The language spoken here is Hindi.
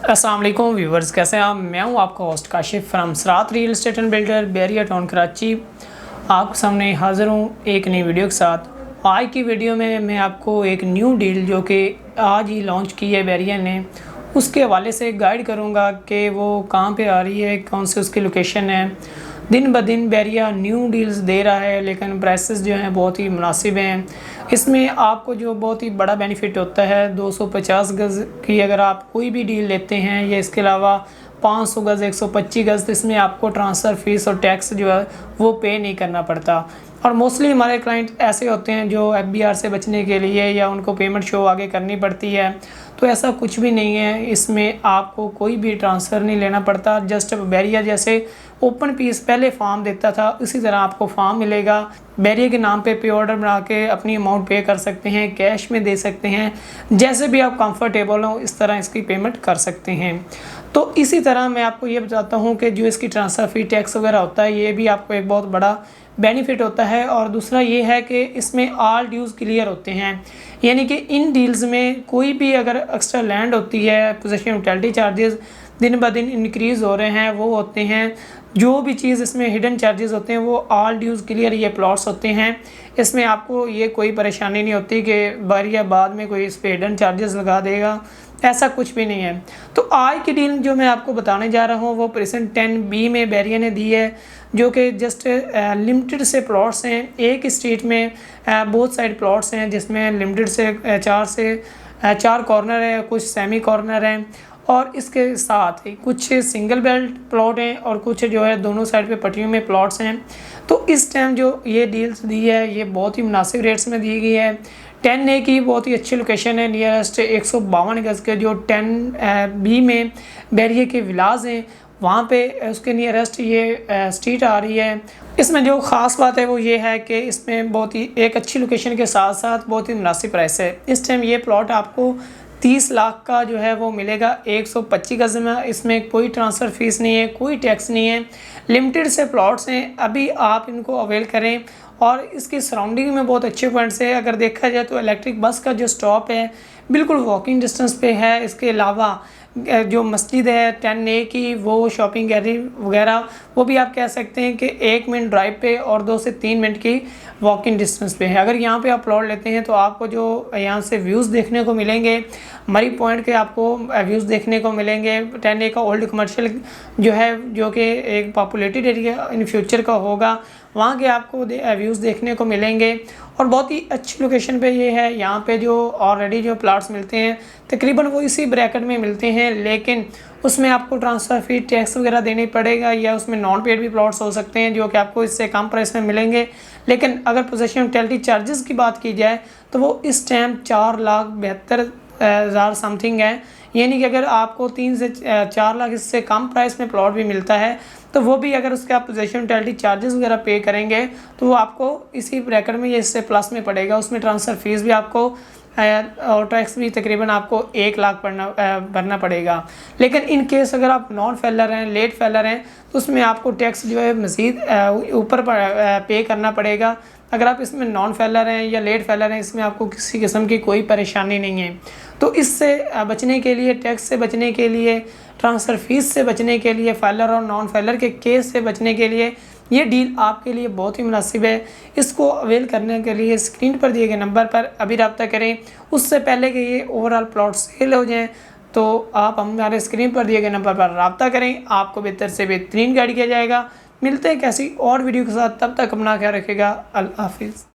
अस्सलाम वालेकुम व्यूवर्स, कैसे हैं आप। मैं हूं आपका host Kashif from Sarat real estate and builder, Bahria Town Karachi. आपके सामने हाज़िर हूं एक नई वीडियो के साथ। आज की वीडियो में मैं आपको एक न्यू डील जो कि आज ही लॉन्च की है बैरिया ने, उसके हवाले से गाइड करूंगा कि वो कहां पे आ रही है, कौन से उसकी लोकेशन है। दिन ब दिन बैरिया न्यू डील्स दे रहा है, लेकिन प्राइसेस जो हैं बहुत ही मुनासिब हैं। इसमें आपको जो बहुत ही बड़ा बेनिफिट होता है, 250 गज़ की अगर आप कोई भी डील लेते हैं या इसके अलावा 500 गज़ 125 गज़, तो इसमें आपको ट्रांसफ़र फ़ीस और टैक्स जो है वो पे नहीं करना पड़ता। और मोस्टली हमारे क्लाइंट ऐसे होते हैं जो FBR से बचने के लिए या उनको पेमेंट शो आगे करनी पड़ती है, तो ऐसा कुछ भी नहीं है। इसमें आपको कोई भी ट्रांसफ़र नहीं लेना पड़ता। जस्ट बैरिया जैसे ओपन पीस पहले फॉर्म देता था, उसी तरह आपको फॉर्म मिलेगा। बैरिया के नाम पे ऑर्डर बना के अपनी अमाउंट पे कर सकते हैं, कैश में दे सकते हैं, जैसे भी आप कंफर्टेबल हो इस तरह इसकी पेमेंट कर सकते हैं। तो इसी तरह मैं आपको ये बताता हूँ कि जो इसकी ट्रांसफ़र फ़ी टैक्स वगैरह होता है, ये भी आपको एक बहुत बड़ा बेनिफिट होता है। और दूसरा ये है कि इसमें ऑल ड्यूज़ क्लियर होते हैं, यानी कि इन डील्स में कोई भी अगर एक्स्ट्रा लैंड होती है, पोजीशन यूटिलिटी चार्जेस दिन ब दिन इंक्रीज़ हो रहे हैं, वो होते हैं। जो भी चीज़ इसमें हिडन चार्जेस होते हैं वो ऑल ड्यूज़ क्लियर ये प्लॉट्स होते हैं। इसमें आपको ये कोई परेशानी नहीं होती कि बैरिया बाद में कोई इस पर हिडन चार्जेस लगा देगा, ऐसा कुछ भी नहीं है। तो आज की डील जो मैं आपको बताने जा रहा हूँ वो प्रेजेंट 10B में बैरिया ने दी है, जो कि जस्ट लिमिटेड से प्लॉट्स हैं। एक स्ट्रीट में बोथ साइड प्लॉट्स हैं, जिसमें लिमिटेड से 4 कॉर्नर है, कुछ सेमी कॉर्नर हैं, और इसके साथ ही कुछ सिंगल बेल्ट प्लॉट हैं और कुछ जो है दोनों साइड पे पट्टियों में प्लॉट्स हैं। तो इस टाइम जो ये डील्स दी है ये बहुत ही मुनासिब रेट्स में दी गई है। 10A की बहुत ही अच्छी लोकेशन है, नियरेस्ट 152 गज़ के जो 10B में बैरिया के विलाज हैं, वहाँ पे उसके नियरेस्ट ये स्ट्रीट आ रही है। इसमें जो ख़ास बात है वो ये है कि इसमें बहुत ही एक अच्छी लोकेशन के साथ साथ बहुत ही मुनासिब प्राइस है। इस टाइम ये प्लॉट आपको 30 लाख का जो है वो मिलेगा 125 गज़ में। इसमें कोई ट्रांसफ़र फ़ीस नहीं है, कोई टैक्स नहीं है, लिमिटेड से प्लॉट्स हैं। अभी आप इनको अवेल करें। और इसकी सराउंडिंग में बहुत अच्छे पॉइंट्स है। अगर देखा जाए तो इलेक्ट्रिक बस का जो स्टॉप है बिल्कुल वॉकिंग डिस्टेंस पे है। इसके अलावा जो मस्जिद है 10A की, वो शॉपिंग गैलरी वगैरह, वो भी आप कह सकते हैं कि 1 मिनट ड्राइव पे और 2 से 3 मिनट की वॉकिंग डिस्टेंस पे है। अगर यहाँ पे आप प्लॉट लेते हैं तो आपको जो यहाँ से व्यूज़ देखने को मिलेंगे, मरी पॉइंट के आपको व्यूज़ देखने को मिलेंगे। 10A का ओल्ड कमर्शियल जो है, जो कि एक पॉपुलेटेड एरिया इन फ्यूचर का होगा, वहाँ के आपको व्यूज़ देखने को मिलेंगे। और बहुत ही अच्छी लोकेशन पे ये है। यहाँ पे जो ऑलरेडी जो प्लाट्स मिलते हैं तकरीबन वो इसी ब्रैकेट में मिलते हैं, लेकिन उसमें आपको ट्रांसफ़र फ़ी टैक्स वगैरह देनी पड़ेगा, या उसमें नॉन पेड भी प्लॉट्स हो सकते हैं जो कि आपको इससे कम प्राइस में मिलेंगे। लेकिन अगर पोजीशन यूटिलिटी चार्जेस की बात की जाए तो वो इस टाइम 4,72,000 समथिंग है। यानी कि अगर आपको 3 से 4 लाख इससे कम प्राइस में प्लॉट भी मिलता है, तो वो भी अगर उसके आप पोजीशन यूटिलिटी चार्जेस वगैरह पे करेंगे तो वो आपको इसी ब्रैकेट में ये इससे प्लस में पड़ेगा। उसमें ट्रांसफ़र फ़ीस भी आपको और टैक्स भी तकरीबन आपको 1 लाख भरना पड़ेगा। लेकिन इन केस अगर आप नॉन फेलर हैं, लेट फेलर हैं, तो उसमें आपको टैक्स जो है मज़ीद ऊपर पे करना पड़ेगा। अगर आप इसमें नॉन फेलर हैं या लेट फेलर हैं, इसमें आपको किसी किस्म की कोई परेशानी नहीं है। तो इससे बचने के लिए, टैक्स से बचने के लिए, ट्रांसफ़र फ़ीस से बचने के लिए, फेलर और नॉन फेलर के केस से बचने के लिए ये डील आपके लिए बहुत ही मुनासिब है। इसको अवेल करने के लिए स्क्रीन पर दिए गए नंबर पर अभी रब्ता करें। उससे पहले कि ये ओवरऑल प्लॉट सेल हो जाएँ तो आप हमारे स्क्रीन पर दिए गए नंबर पर रब्ता करें, आपको बेहतर से बेहतरीन गाइड किया जाएगा। मिलते हैं कैसी और वीडियो के साथ, तब तक अपना ख्याल रखिएगा। अल्लाह हाफिज़।